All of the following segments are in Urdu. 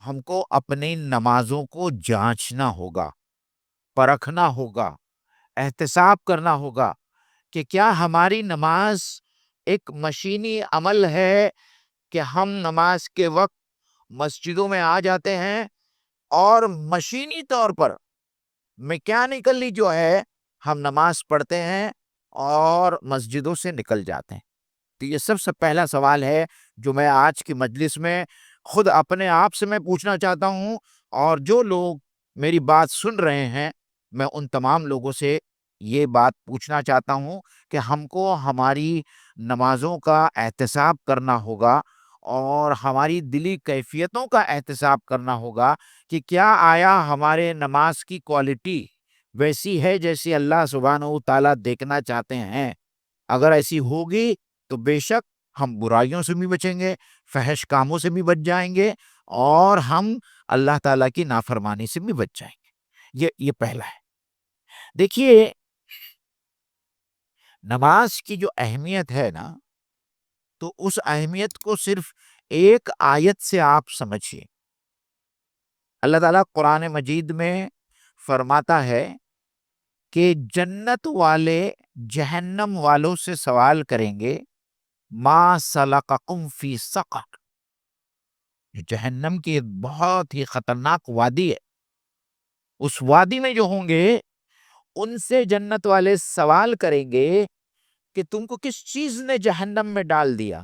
ہم کو اپنی نمازوں کو جانچنا ہوگا، پرکھنا ہوگا، احتساب کرنا ہوگا کہ کیا ہماری نماز ایک مشینی عمل ہے کہ ہم نماز کے وقت مسجدوں میں آ جاتے ہیں اور مشینی طور پر میکینیکلی جو ہے ہم نماز پڑھتے ہیں اور مسجدوں سے نکل جاتے ہیں۔ تو یہ سب سے پہلا سوال ہے جو میں آج کی مجلس میں خود اپنے آپ سے میں پوچھنا چاہتا ہوں، اور جو لوگ میری بات سن رہے ہیں میں ان تمام لوگوں سے یہ بات پوچھنا چاہتا ہوں کہ ہم کو ہماری نمازوں کا احتساب کرنا ہوگا اور ہماری دلی کیفیتوں کا احتساب کرنا ہوگا کہ کیا آیا ہمارے نماز کی کوالٹی ویسی ہے جیسی اللہ سبحانہ و تعالیٰ دیکھنا چاہتے ہیں۔ اگر ایسی ہوگی تو بے شک ہم برائیوں سے بھی بچیں گے، فحش کاموں سے بھی بچ جائیں گے، اور ہم اللہ تعالیٰ کی نافرمانی سے بھی بچ جائیں گے۔ یہ پہلا ہے۔ دیکھیے، نماز کی جو اہمیت ہے نا، تو اس اہمیت کو صرف ایک آیت سے آپ سمجھیے۔ اللہ تعالیٰ قرآن مجید میں فرماتا ہے کہ جنت والے جہنم والوں سے سوال کریں گے، ما سلککم فی سقر۔ جہنم کی ایک بہت ہی خطرناک وادی ہے، اس وادی میں جو ہوں گے ان سے جنت والے سوال کریں گے کہ تم کو کس چیز نے جہنم میں ڈال دیا؟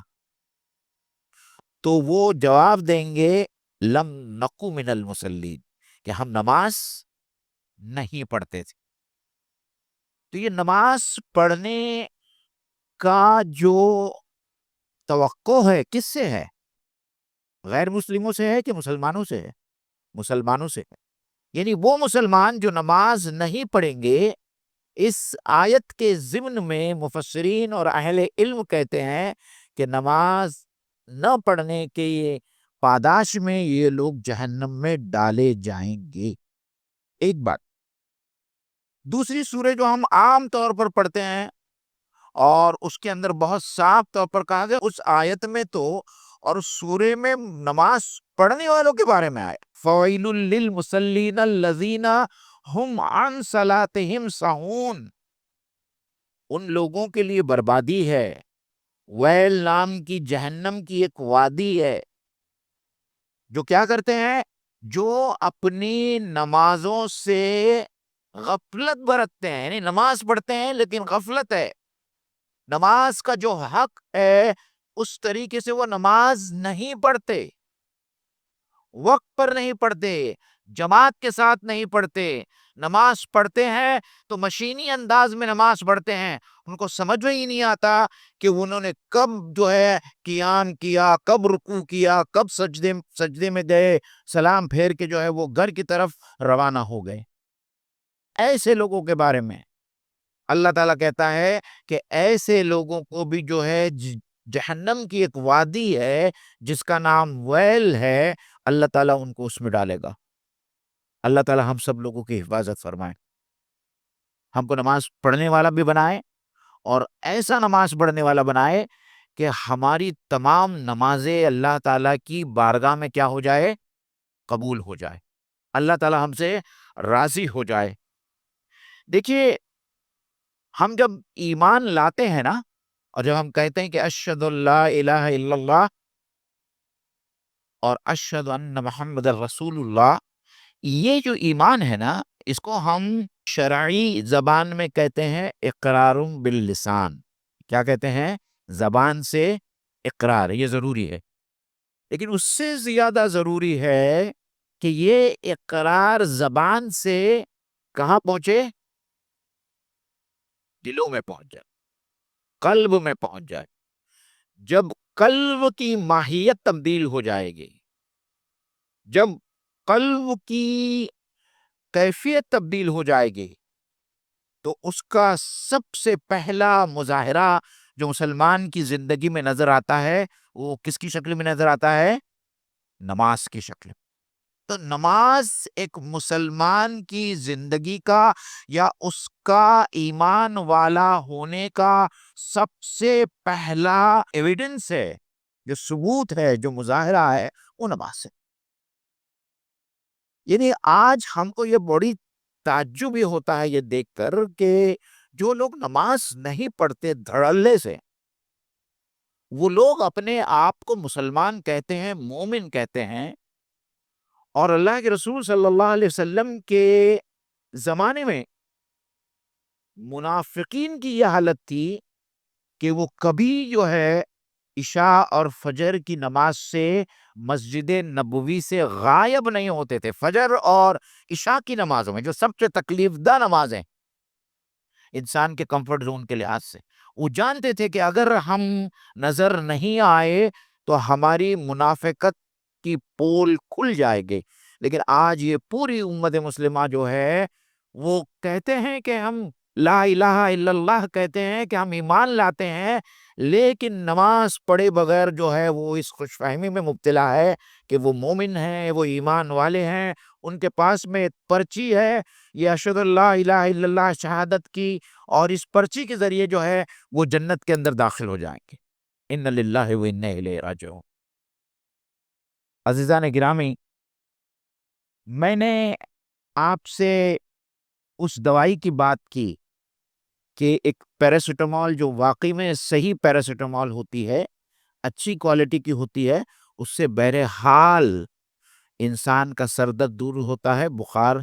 تو وہ جواب دیں گے، لم نکو من المصلین، کہ ہم نماز نہیں پڑھتے تھے۔ تو یہ نماز پڑھنے کا جو توقع ہے کس سے ہے؟ غیر مسلموں سے ہے کہ مسلمانوں سے ہے؟ مسلمانوں سے ہے۔ یعنی وہ مسلمان جو نماز نہیں پڑھیں گے، اس آیت کے ضمن میں مفسرین اور اہل علم کہتے ہیں کہ نماز نہ پڑھنے کے پاداش میں یہ لوگ جہنم میں ڈالے جائیں گے۔ ایک بات۔ دوسری سورہ جو ہم عام طور پر پڑھتے ہیں اور اس کے اندر بہت صاف طور پر کہا گیا، اس آیت میں تو اور اس سورے میں نماز پڑھنے والوں کے بارے میں آیا، فویل للمصلین الذین ہم عن صلاتہم ساہون۔ ان لوگوں کے لیے بربادی ہے، ویل نام کی جہنم کی ایک وادی ہے، جو کیا کرتے ہیں؟ جو اپنی نمازوں سے غفلت برتتے ہیں، یعنی نماز پڑھتے ہیں لیکن غفلت ہے، نماز کا جو حق ہے اس طریقے سے وہ نماز نہیں پڑھتے، وقت پر نہیں پڑھتے، جماعت کے ساتھ نہیں پڑھتے، نماز پڑھتے ہیں تو مشینی انداز میں نماز پڑھتے ہیں، ان کو سمجھ میں ہی نہیں آتا کہ انہوں نے کب جو ہے قیام کیا، کب رکوع کیا، کب سجدے میں گئے، سلام پھیر کے جو ہے وہ گھر کی طرف روانہ ہو گئے۔ ایسے لوگوں کے بارے میں اللہ تعالیٰ کہتا ہے کہ ایسے لوگوں کو بھی جو ہے جہنم کی ایک وادی ہے جس کا نام ویل ہے، اللہ تعالیٰ ان کو اس میں ڈالے گا۔ اللہ تعالیٰ ہم سب لوگوں کی حفاظت فرمائے، ہم کو نماز پڑھنے والا بھی بنائے، اور ایسا نماز پڑھنے والا بنائے کہ ہماری تمام نمازیں اللہ تعالیٰ کی بارگاہ میں کیا ہو جائے؟ قبول ہو جائے، اللہ تعالیٰ ہم سے راضی ہو جائے۔ دیکھیے، ہم جب ایمان لاتے ہیں نا، اور جب ہم کہتے ہیں کہ اشہد اللہ الہ الا اللہ اور اشہد ان محمد رسول اللہ، یہ جو ایمان ہے نا، اس کو ہم شرعی زبان میں کہتے ہیں اقرار باللسان۔ کیا کہتے ہیں؟ زبان سے اقرار، یہ ضروری ہے، لیکن اس سے زیادہ ضروری ہے کہ یہ اقرار زبان سے کہاں پہنچے؟ دلوں میں پہنچ جائے، قلب میں پہنچ جائے۔ جب قلب کی ماہیت تبدیل ہو جائے گی، جب قلب کی کیفیت تبدیل ہو جائے گی، تو اس کا سب سے پہلا مظاہرہ جو مسلمان کی زندگی میں نظر آتا ہے، وہ کس کی شکل میں نظر آتا ہے؟ نماز کی شکل میں۔ تو نماز ایک مسلمان کی زندگی کا یا اس کا ایمان والا ہونے کا سب سے پہلا ایویڈنس ہے، جو ثبوت ہے، جو مظاہرہ ہے، وہ نماز ہے۔ یعنی آج ہم کو یہ بڑی تعجب بھی ہوتا ہے یہ دیکھ کر کہ جو لوگ نماز نہیں پڑھتے دھڑلے سے، وہ لوگ اپنے آپ کو مسلمان کہتے ہیں، مومن کہتے ہیں، اور اللہ کے رسول صلی اللہ علیہ وسلم کے زمانے میں منافقین کی یہ حالت تھی کہ وہ کبھی جو ہے عشاء اور فجر کی نماز سے مسجد نبوی سے غائب نہیں ہوتے تھے۔ فجر اور عشاء کی نمازوں میں جو سب سے تکلیف دہ نمازیں انسان کے کمفرٹ زون کے لحاظ سے، وہ جانتے تھے کہ اگر ہم نظر نہیں آئے تو ہماری منافقت کی پول کھل جائے گی۔ لیکن آج یہ پوری امت مسلمہ جو ہے وہ کہتے ہیں کہ ہم لا الہ الا اللہ کہتے ہیں، کہ ہم ایمان لاتے ہیں، لیکن نماز پڑھے بغیر جو ہے وہ اس خوش فہمی میں مبتلا ہے کہ وہ مومن ہیں، وہ ایمان والے ہیں، ان کے پاس میں ایک پرچی ہے یہ اشہد اللہ الہ الا اللہ شہادت کی، اور اس پرچی کے ذریعے جو ہے وہ جنت کے اندر داخل ہو جائیں گے۔ ان للہ و انا الیہ راجعون۔ عزیزان گرامی، میں نے آپ سے اس دوائی کی بات کی کہ ایک پیراسیٹامول جو واقعی میں صحیح پیراسیٹامول ہوتی ہے، اچھی کوالٹی کی ہوتی ہے، اس سے بہرحال انسان کا سر درد دور ہوتا ہے، بخار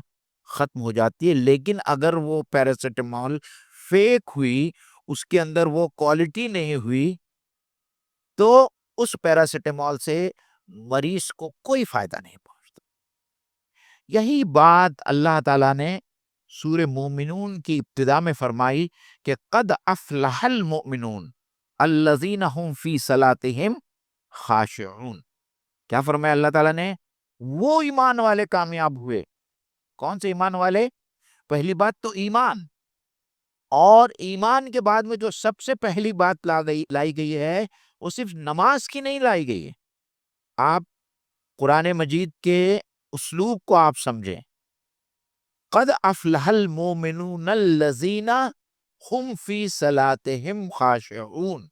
ختم ہو جاتی ہے۔ لیکن اگر وہ پیراسیٹامول فیک ہوئی، اس کے اندر وہ کوالٹی نہیں ہوئی، تو اس پیراسیٹامول سے مریض کو کوئی فائدہ نہیں پہنچتا۔ یہی بات اللہ تعالیٰ نے سورہ مومنون کی ابتدا میں فرمائی کہ قد افلح المؤمنون الذین هم فی صلاتہم خاشعون۔ کیا فرمایا اللہ تعالیٰ نے؟ وہ ایمان والے کامیاب ہوئے۔ کون سے ایمان والے؟ پہلی بات تو ایمان، اور ایمان کے بعد میں جو سب سے پہلی بات لائی گئی ہے وہ صرف نماز کی نہیں لائی گئی ہے۔ آپ قرآن مجید کے اسلوب کو آپ سمجھیں۔ قد افلح المؤمنون الذین هم فی صلاتہم خاشعون،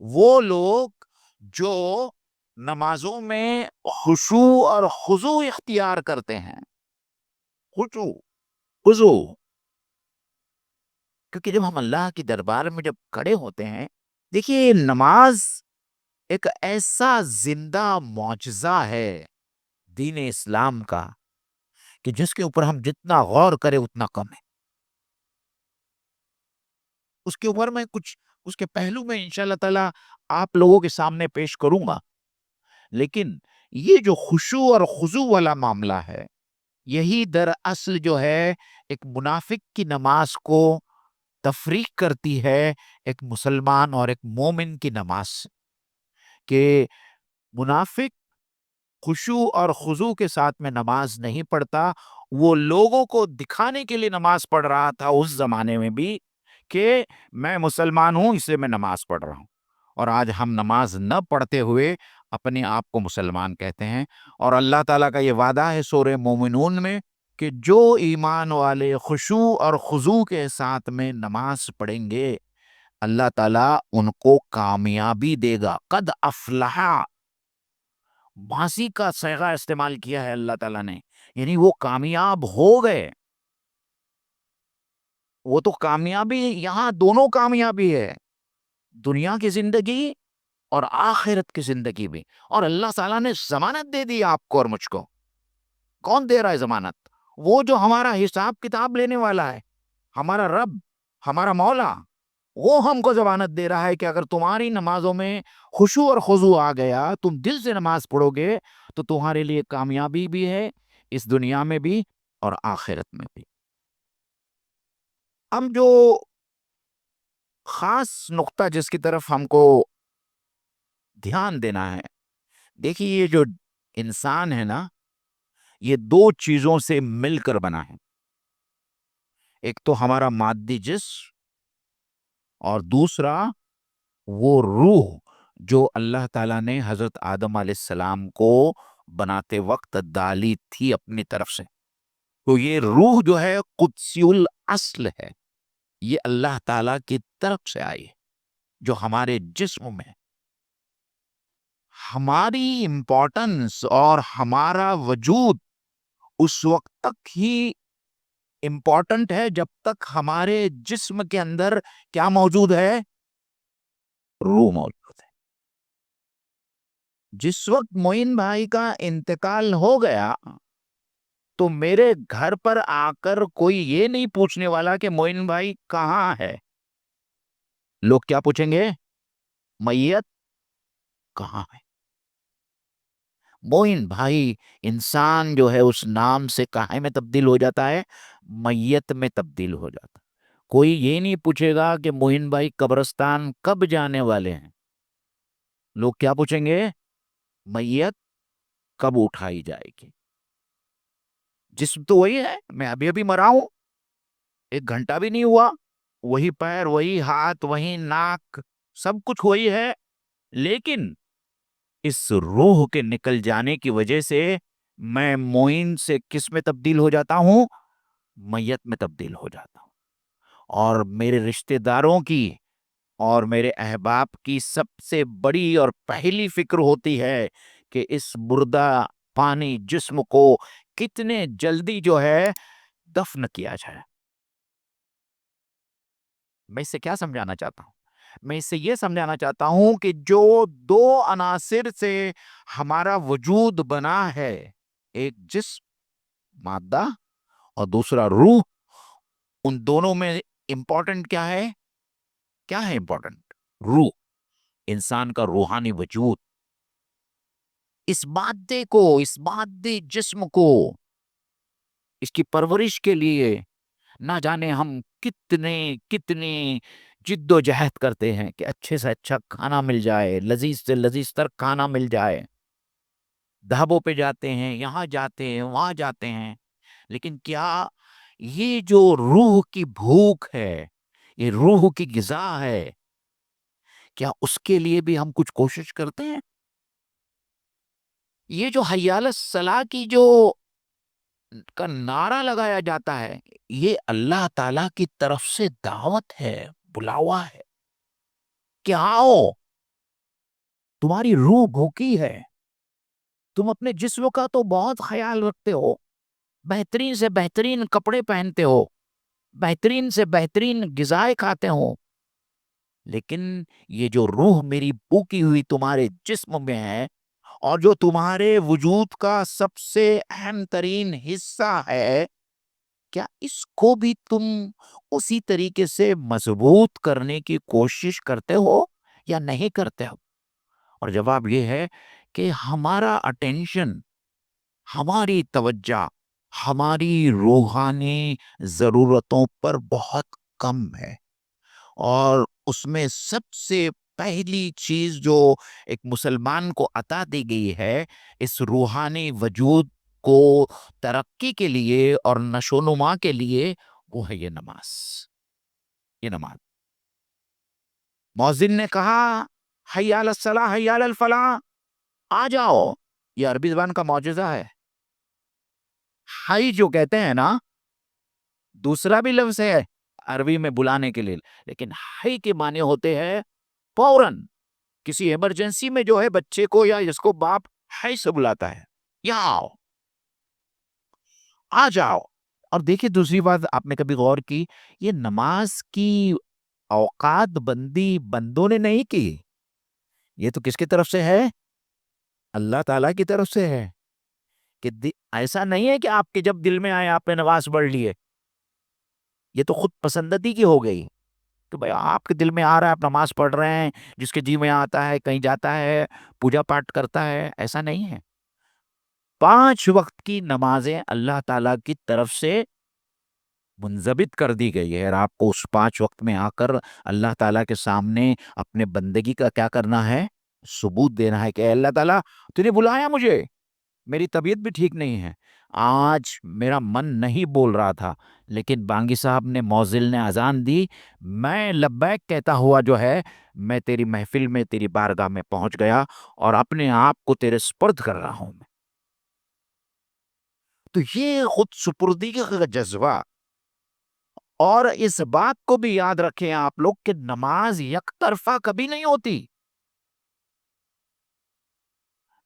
وہ لوگ جو نمازوں میں خشوع اور خضوع اختیار کرتے ہیں۔ خشوع، خضوع، کیونکہ جب ہم اللہ کی دربار میں جب کھڑے ہوتے ہیں، دیکھیے نماز ایک ایسا زندہ معجزہ ہے دین اسلام کا کہ جس کے اوپر ہم جتنا غور کریں اتنا کم ہے۔ اس کے اوپر میں کچھ اس کے پہلو میں انشاءاللہ تعالی آپ لوگوں کے سامنے پیش کروں گا، لیکن یہ جو خشوع اور خضوع والا معاملہ ہے، یہی دراصل جو ہے ایک منافق کی نماز کو تفریق کرتی ہے ایک مسلمان اور ایک مومن کی نماز سے۔ کہ منافق خشوع اور خضوع کے ساتھ میں نماز نہیں پڑھتا، وہ لوگوں کو دکھانے کے لیے نماز پڑھ رہا تھا اس زمانے میں بھی کہ میں مسلمان ہوں، اس لیے میں نماز پڑھ رہا ہوں۔ اور آج ہم نماز نہ پڑھتے ہوئے اپنے آپ کو مسلمان کہتے ہیں، اور اللہ تعالیٰ کا یہ وعدہ ہے سورہ مومنون میں کہ جو ایمان والے خشوع اور خضوع کے ساتھ میں نماز پڑھیں گے، اللہ تعالیٰ ان کو کامیابی دے گا۔ قد افلح، ماضی کا صیغہ استعمال کیا ہے اللہ تعالیٰ نے، یعنی وہ کامیاب ہو گئے۔ وہ تو کامیابی، یہاں دونوں کامیابی ہے، دنیا کی زندگی اور آخرت کی زندگی بھی۔ اور اللہ تعالیٰ نے ضمانت دے دی آپ کو اور مجھ کو۔ کون دے رہا ہے ضمانت؟ وہ جو ہمارا حساب کتاب لینے والا ہے، ہمارا رب، ہمارا مولا، وہ ہم کو ضمانت دے رہا ہے کہ اگر تمہاری نمازوں میں خشوع اور خضوع آ گیا، تم دل سے نماز پڑھو گے، تو تمہارے لیے کامیابی بھی ہے اس دنیا میں بھی اور آخرت میں بھی۔ ہم جو خاص نقطہ جس کی طرف ہم کو دھیان دینا ہے، دیکھیے یہ جو انسان ہے نا، یہ دو چیزوں سے مل کر بنا ہے۔ ایک تو ہمارا مادی جسم، اور دوسرا وہ روح جو اللہ تعالیٰ نے حضرت آدم علیہ السلام کو بناتے وقت ڈالی تھی اپنی طرف سے۔ تو یہ روح جو ہے قدسی الاصل ہے، یہ اللہ تعالیٰ کی طرف سے آئی ہے، جو ہمارے جسم میں ہماری امپورٹنس اور ہمارا وجود اس وقت تک ہی امپورٹنٹ ہے جب تک ہمارے جسم کے اندر کیا موجود ہے؟ روح موجود ہے. جس وقت معین بھائی کا انتقال ہو گیا تو میرے گھر پر آ کر کوئی یہ نہیں پوچھنے والا کہ معین بھائی کہاں ہے. لوگ کیا پوچھیں گے؟ میت کہاں ہے. معین بھائی انسان جو ہے اس نام سے کہاں میں تبدیل ہو جاتا ہے؟ میت میں تبدیل ہو جاتا. کوئی یہ نہیں پوچھے گا کہ معین بھائی قبرستان کب جانے والے ہیں. لوگ کیا پوچھیں گے؟ میت کب اٹھائی جائے گی. جسم تو وہی ہے، میں ابھی ابھی مرا ہوں، 1 گھنٹہ بھی نہیں ہوا، وہی پیر، وہی ہاتھ، وہی ناک، سب کچھ وہی ہے. لیکن اس روح کے نکل جانے کی وجہ سے میں معین سے کس میں تبدیل ہو جاتا ہوں؟ میت میں تبدیل ہو جاتا ہوں. اور میرے رشتہ داروں کی اور میرے احباب کی سب سے بڑی اور پہلی فکر ہوتی ہے کہ اس مردہ پانی جسم کو کتنے جلدی جو ہے دفن کیا جائے. میں اس سے کیا سمجھانا چاہتا ہوں؟ میں اس سے یہ سمجھانا چاہتا ہوں کہ جو 2 عناصر سے ہمارا وجود بنا ہے، ایک جسم مادہ اور دوسرا روح، ان دونوں میں امپورٹنٹ کیا ہے؟ کیا ہے امپورٹنٹ؟ روح، انسان کا روحانی وجود. اس مادے جسم کو، اس کی پرورش کے لیے نہ جانے ہم کتنے کتنے جد و جہد کرتے ہیں کہ اچھے سے اچھا کھانا مل جائے، لذیذ سے لذیذ تر کھانا مل جائے. ڈھابوں پہ جاتے ہیں، یہاں جاتے ہیں، وہاں جاتے ہیں. لیکن کیا یہ جو روح کی بھوک ہے، یہ روح کی غذا ہے، کیا اس کے لیے بھی ہم کچھ کوشش کرتے ہیں؟ یہ جو حی علی الصلاح کی جو کا نعرہ لگایا جاتا ہے، یہ اللہ تعالی کی طرف سے دعوت ہے، بلاوا ہے کہ آؤ، تمہاری روح بھوکی ہے. تم اپنے جسم کا تو بہت خیال رکھتے ہو، بہترین سے بہترین کپڑے پہنتے ہو، بہترین سے بہترین غذائیں کھاتے ہو، لیکن یہ جو روح میری بھوکی ہوئی تمہارے جسم میں ہے، اور جو تمہارے وجود کا سب سے اہم ترین حصہ ہے، کیا اس کو بھی تم اسی طریقے سے مضبوط کرنے کی کوشش کرتے ہو یا نہیں کرتے ہو؟ اور جواب یہ ہے کہ ہمارا اٹینشن، ہماری توجہ ہماری روحانی ضرورتوں پر بہت کم ہے. اور اس میں سب سے پہلی چیز جو ایک مسلمان کو عطا دی گئی ہے اس روحانی وجود کو ترقی کے لیے اور نشو و نما کے لیے، وہ ہے یہ نماز. یہ نماز. مؤذن نے کہا حی علی الصلاح حی علی الفلاح، آ جاؤ. یہ عربی زبان کا معجزہ ہے. حی جو کہتے ہیں نا، دوسرا بھی لفظ ہے عربی میں بلانے کے لیے، لیکن حی کے معنی ہوتے ہیں فوراً. کسی ایمرجنسی میں جو ہے بچے کو یا اس کو باپ حی سے بلاتا ہے، یہاں آؤ، آ جاؤ. اور دیکھیے دوسری بات آپ نے کبھی غور کی، یہ نماز کی اوقات بندی بندوں نے نہیں کی، یہ تو کس کی طرف سے ہے؟ اللہ تعالیٰ کی طرف سے ہے. کہ ایسا نہیں ہے کہ آپ کے جب دل میں آئے آپ نے نماز پڑھ لیے، یہ تو خود پسندگی کی ہو گئی. تو بھائی آپ کے دل میں آ رہا ہے، آپ نماز پڑھ رہے ہیں، جس کے جی میں آتا ہے کہیں جاتا ہے، پوجا پاٹ کرتا ہے، ایسا نہیں ہے. 5 وقت کی نمازیں اللہ تعالیٰ کی طرف سے منضبط کر دی گئی ہے، اور آپ کو اس 5 وقت میں آ کر اللہ تعالیٰ کے سامنے اپنے بندگی کا کیا کرنا ہے؟ ثبوت دینا ہے کہ اے اللہ تعالیٰ تو نے بلایا مجھے، میری طبیعت بھی ٹھیک نہیں ہے، آج میرا من نہیں بول رہا تھا، لیکن بانگی صاحب نے، مؤذن نے اذان دی، میں لبیک کہتا ہوا جو ہے میں تیری محفل میں، تیری بارگاہ میں پہنچ گیا اور اپنے آپ کو تیرے سپرد کر رہا ہوں میں. تو یہ خود سپردگی کا جذبہ. اور اس بات کو بھی یاد رکھیں آپ لوگ کہ نماز یک طرفہ کبھی نہیں ہوتی.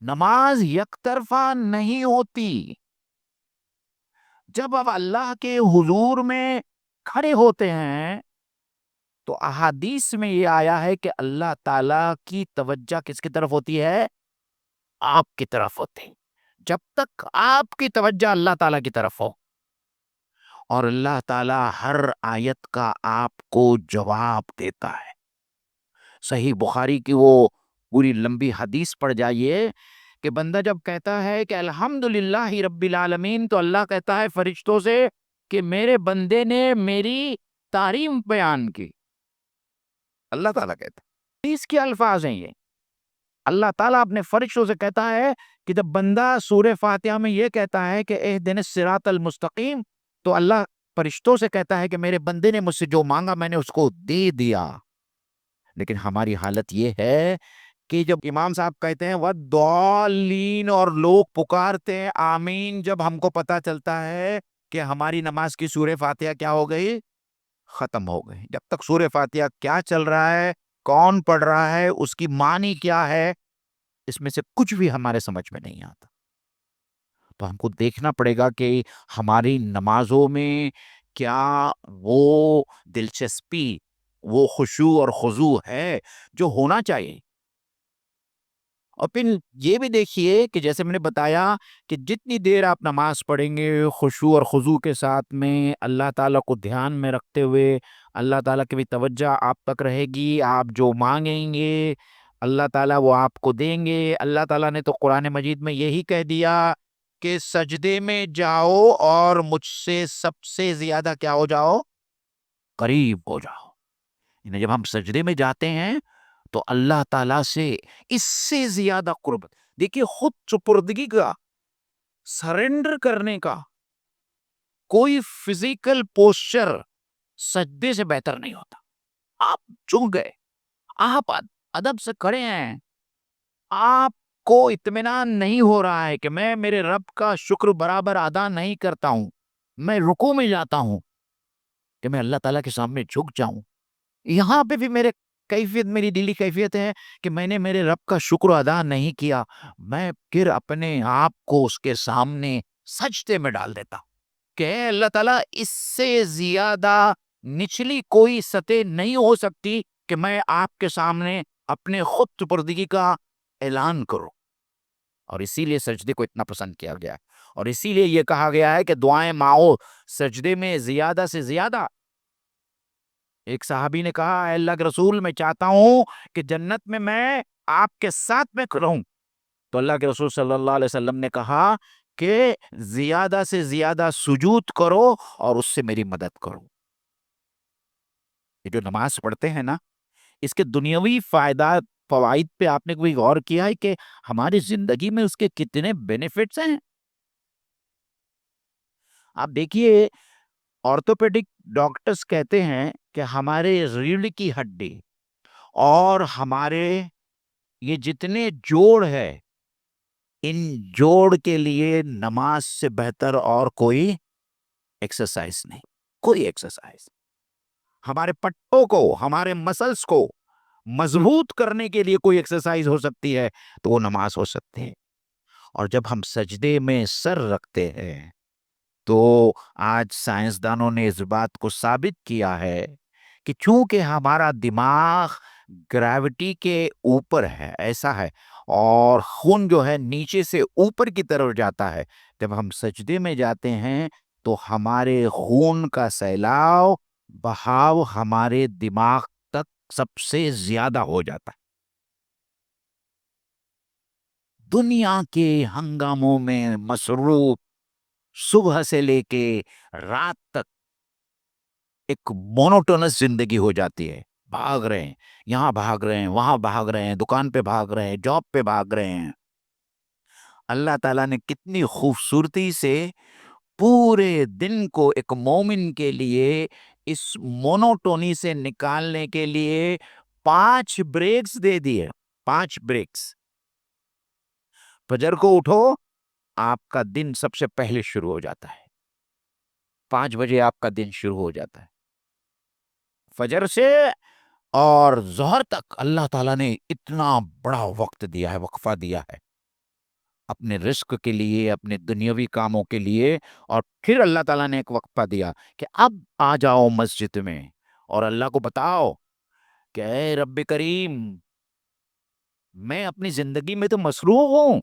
نماز یک طرفہ نہیں ہوتی. جب آپ اللہ کے حضور میں کھڑے ہوتے ہیں تو احادیث میں یہ آیا ہے کہ اللہ تعالیٰ کی توجہ کس کی طرف ہوتی ہے؟ آپ کی طرف ہوتی ہے۔ جب تک آپ کی توجہ اللہ تعالیٰ کی طرف ہو اور اللہ تعالیٰ ہر آیت کا آپ کو جواب دیتا ہے۔ صحیح بخاری کی وہ پوری لمبی حدیث پڑھ جائیے کہ بندہ جب کہتا ہے کہ الحمدللہ رب العالمین تو اللہ کہتا ہے فرشتوں سے کہ میرے بندے نے میری تعریف بیان کی۔ اللہ تعالیٰ کہتا ہے، اس کے الفاظ ہیں یہ۔ اللہ تعالیٰ اپنے فرشتوں سے کہتا ہے کہ جب بندہ سورہ فاتحہ میں یہ کہتا ہے کہ اہدنا الصراط المستقیم، تو اللہ فرشتوں سے کہتا ہے کہ میرے بندے نے مجھ سے جو مانگا میں نے اس کو دے دیا۔ لیکن ہماری حالت یہ ہے کہ جب امام صاحب کہتے ہیں وَالضَّالِّينَ اور لوگ پکارتے ہیں آمین، جب ہم کو پتا چلتا ہے کہ ہماری نماز کی سورہ فاتحہ کیا ہو گئی؟ ختم ہو گئی۔ جب تک سورہ فاتحہ کیا چل رہا ہے، کون پڑھ رہا ہے، اس کی معنی کیا ہے، اس میں سے کچھ بھی ہمارے سمجھ میں نہیں آتا۔ تو ہم کو دیکھنا پڑے گا کہ ہماری نمازوں میں کیا وہ دلچسپی، وہ خشوع اور خضوع ہے جو ہونا چاہیے۔ اور پھر یہ بھی دیکھیے کہ جیسے میں نے بتایا کہ جتنی دیر آپ نماز پڑھیں گے خشوع اور خضوع کے ساتھ میں، اللہ تعالیٰ کو دھیان میں رکھتے ہوئے، اللہ تعالیٰ کی بھی توجہ آپ تک رہے گی، آپ جو مانگیں گے اللہ تعالیٰ وہ آپ کو دیں گے۔ اللہ تعالیٰ نے تو قرآن مجید میں یہی کہہ دیا کہ سجدے میں جاؤ اور مجھ سے سب سے زیادہ کیا ہو جاؤ؟ قریب ہو جاؤ۔ یعنی جب ہم سجدے میں جاتے ہیں تو اللہ تعالیٰ سے اس سے زیادہ قربت، دیکھیے خود سپردگی کا، سرنڈر کرنے کا کوئی فزیکل پوسچر سجدے سے بہتر نہیں ہوتا۔ آپ جھک گئے، آپ ادب سے کھڑے ہیں، آپ کو اطمینان نہیں ہو رہا ہے کہ میں میرے رب کا شکر برابر ادا نہیں کرتا ہوں، میں رکوع میں جاتا ہوں کہ میں اللہ تعالیٰ کے سامنے جھک جاؤں۔ یہاں پہ بھی میرے کیفیت، میری دلی کیفیت ہے کہ میں نے میرے رب کا شکر ادا نہیں کیا، میں پھر اپنے آپ کو اس کے سامنے سجدے میں ڈال دیتا ہوں کہ اے اللہ تعالیٰ اس سے زیادہ نچلی کوئی سطح نہیں ہو سکتی کہ میں آپ کے سامنے اپنے خود سپردگی کا اعلان کروں۔ اور اسی لیے سجدے کو اتنا پسند کیا گیا ہے، اور اسی لیے یہ کہا گیا ہے کہ دعائیں مانگو سجدے میں زیادہ سے زیادہ۔ ایک صحابی نے کہا اے اللہ کے رسول میں چاہتا ہوں کہ جنت میں آپ کے ساتھ میں رہوں، تو اللہ کے رسول صلی اللہ علیہ وسلم نے کہا کہ زیادہ سے زیادہ سجود کرو اور اس سے میری مدد کرو۔ یہ جو نماز پڑھتے ہیں نا، اس کے دنیاوی فوائد پہ آپ نے کوئی غور کیا ہے کہ ہماری زندگی میں اس کے کتنے بینیفٹس ہیں؟ آپ دیکھیے آرتھوپیڈک ڈاکٹرز کہتے ہیں کہ ہمارے ریڑھ کی ہڈی اور ہمارے یہ جتنے جوڑ ہے، ان جوڑ کے لیے نماز سے بہتر اور کوئی ایکسرسائز نہیں، کوئی ایکسرسائز۔ ہمارے پٹوں کو، ہمارے مسلز کو مضبوط کرنے کے لیے کوئی ایکسرسائز ہو سکتی ہے تو وہ نماز ہو سکتی ہے۔ اور جب ہم سجدے میں سر رکھتے ہیں تو آج سائنسدانوں نے اس بات کو ثابت کیا ہے کہ چونکہ ہمارا دماغ گریوٹی کے اوپر ہے، ایسا ہے، اور خون جو ہے نیچے سے اوپر کی طرف جاتا ہے، جب ہم سجدے میں جاتے ہیں تو ہمارے خون کا سیلاؤ بہاؤ ہمارے دماغ تک سب سے زیادہ ہو جاتا ہے۔ دنیا کے ہنگاموں میں مصروف صبح سے لے کے رات تک ایک مونوٹونس زندگی ہو جاتی ہے، بھاگ رہے ہیں، یہاں بھاگ رہے ہیں، وہاں بھاگ رہے ہیں، دکان پہ بھاگ رہے ہیں، جاب پہ بھاگ رہے ہیں۔ اللہ تعالیٰ نے کتنی خوبصورتی سے پورے دن کو ایک مومن کے لیے اس مونوٹونی سے نکالنے کے لیے 5 بریکس دے دیے، 5 بریکس۔ فجر کو اٹھو، آپ کا دن سب سے پہلے شروع ہو جاتا ہے، 5 بجے آپ کا دن شروع ہو جاتا ہے فجر سے، اور ظہر تک اللہ تعالیٰ نے اتنا بڑا وقت دیا ہے، وقفہ دیا ہے۔ اپنے رزق کے لیے، اپنے دنیاوی کاموں کے لیے، اور پھر اللہ تعالیٰ نے ایک وقفہ دیا کہ اب آ جاؤ مسجد میں اور اللہ کو بتاؤ کہ اے رب کریم، میں اپنی زندگی میں تو مصروف ہوں،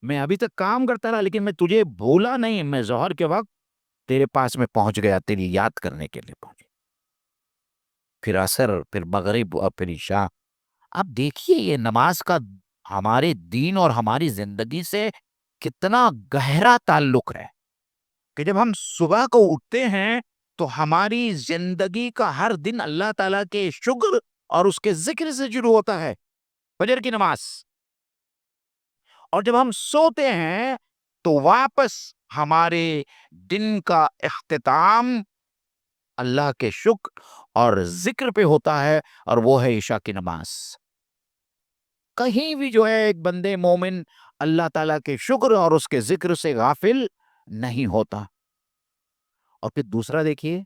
میں ابھی تک کام کرتا رہا لیکن میں تجھے بھولا نہیں، میں ظہر کے وقت تیرے پاس میں پہنچ گیا، تیری یاد کرنے کے لیے پہنچ گیا، پھر عصر، پھر مغرب اور پھر عشاء۔ اب دیکھیے یہ نماز کا ہمارے دین اور ہماری زندگی سے کتنا گہرا تعلق ہے کہ جب ہم صبح کو اٹھتے ہیں تو ہماری زندگی کا ہر دن اللہ تعالیٰ کے شکر اور اس کے ذکر سے شروع ہوتا ہے، فجر کی نماز، اور جب ہم سوتے ہیں تو واپس ہمارے دن کا اختتام اللہ کے شکر اور ذکر پہ ہوتا ہے، اور وہ ہے عشاء کی نماز۔ کہیں بھی جو ہے ایک بندے مومن اللہ تعالیٰ کے شکر اور اس کے ذکر سے غافل نہیں ہوتا۔ اور پھر دوسرا دیکھیے،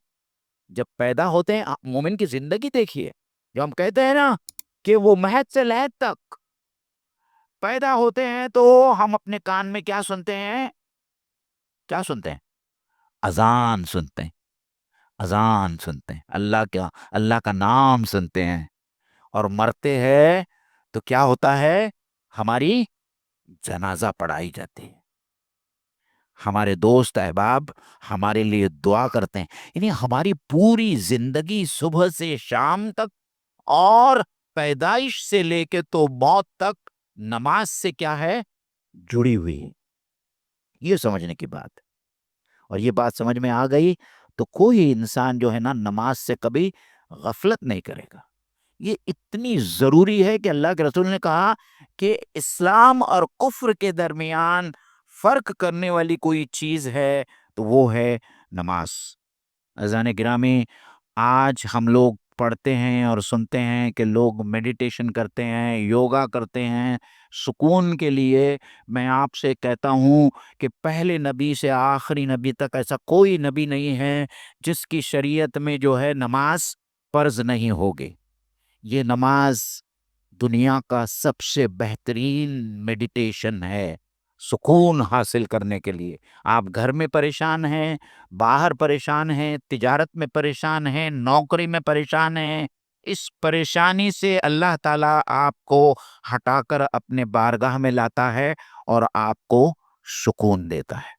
جب پیدا ہوتے ہیں مومن کی زندگی دیکھیے، جو ہم کہتے ہیں نا کہ وہ مہد سے لہد تک پیدا ہوتے ہیں تو ہم اپنے کان میں کیا سنتے ہیں؟ کیا سنتے ہیں؟ اذان سنتے ہیں، اذان سنتے ہیں، اللہ کا نام سنتے ہیں، اور مرتے ہیں تو کیا ہوتا ہے؟ ہماری جنازہ پڑھائی جاتی ہے، ہمارے دوست احباب ہمارے لیے دعا کرتے ہیں، یعنی ہماری پوری زندگی صبح سے شام تک اور پیدائش سے لے کے تو موت تک نماز سے کیا ہے؟ جڑی ہوئی ہے۔ یہ سمجھنے کی بات، اور یہ بات سمجھ میں آ گئی تو کوئی انسان جو ہے نا نماز سے کبھی غفلت نہیں کرے گا۔ یہ اتنی ضروری ہے کہ اللہ کے رسول نے کہا کہ اسلام اور کفر کے درمیان فرق کرنے والی کوئی چیز ہے تو وہ ہے نماز۔ عزیزان گرامی، آج ہم لوگ پڑھتے ہیں اور سنتے ہیں کہ لوگ میڈیٹیشن کرتے ہیں، یوگا کرتے ہیں سکون کے لیے۔ میں آپ سے کہتا ہوں کہ پہلے نبی سے آخری نبی تک ایسا کوئی نبی نہیں ہے جس کی شریعت میں جو ہے نماز فرض نہیں ہوگی۔ یہ نماز دنیا کا سب سے بہترین میڈیٹیشن ہے سکون حاصل کرنے کے لیے۔ آپ گھر میں پریشان ہیں، باہر پریشان ہیں، تجارت میں پریشان ہیں، نوکری میں پریشان ہیں، اس پریشانی سے اللہ تعالیٰ آپ کو ہٹا کر اپنے بارگاہ میں لاتا ہے اور آپ کو سکون دیتا ہے۔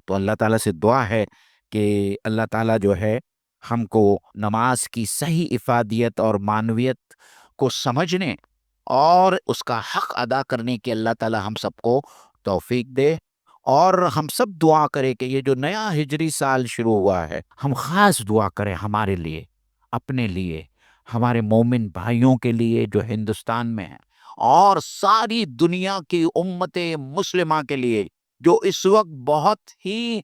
تو اللہ تعالیٰ سے دعا ہے کہ اللہ تعالیٰ جو ہے ہم کو نماز کی صحیح افادیت اور معنویت کو سمجھنے اور اس کا حق ادا کرنے کی اللہ تعالیٰ ہم سب کو توفیق دے، اور ہم سب دعا کریں کہ یہ جو نیا ہجری سال شروع ہوا ہے، ہم خاص دعا کریں ہمارے لیے، اپنے لیے، ہمارے مومن بھائیوں کے لیے جو ہندوستان میں ہیں، اور ساری دنیا کی امت مسلمہ کے لیے جو اس وقت بہت ہی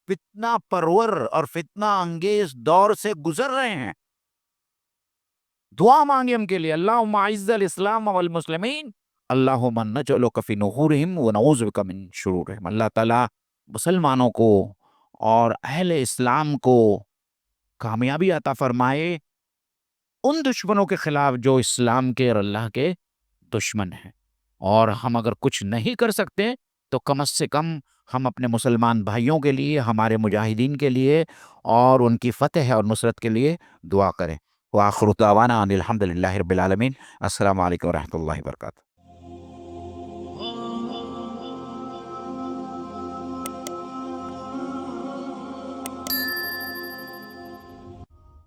فتنہ پرور اور فتنہ انگیز دور سے گزر رہے ہیں۔ دعا مانگے ہم کے لیے، اللہم اعز الاسلام والمسلمین، اللہم نجعلک فی نحورہم ونعوذ بک من شرورہم۔ اللہ تعالیٰ مسلمانوں کو اور اہل اسلام کو کامیابی عطا فرمائے ان دشمنوں کے خلاف جو اسلام کے اور اللہ کے دشمن ہیں، اور ہم اگر کچھ نہیں کر سکتے تو کم از سے کم ہم اپنے مسلمان بھائیوں کے لیے، ہمارے مجاہدین کے لیے اور ان کی فتح اور نصرت کے لیے دعا کریں۔ وآخر دعوانا ان الحمد للہ رب العالمین۔ السلام علیکم ورحمۃ اللہ وبرکاتہ۔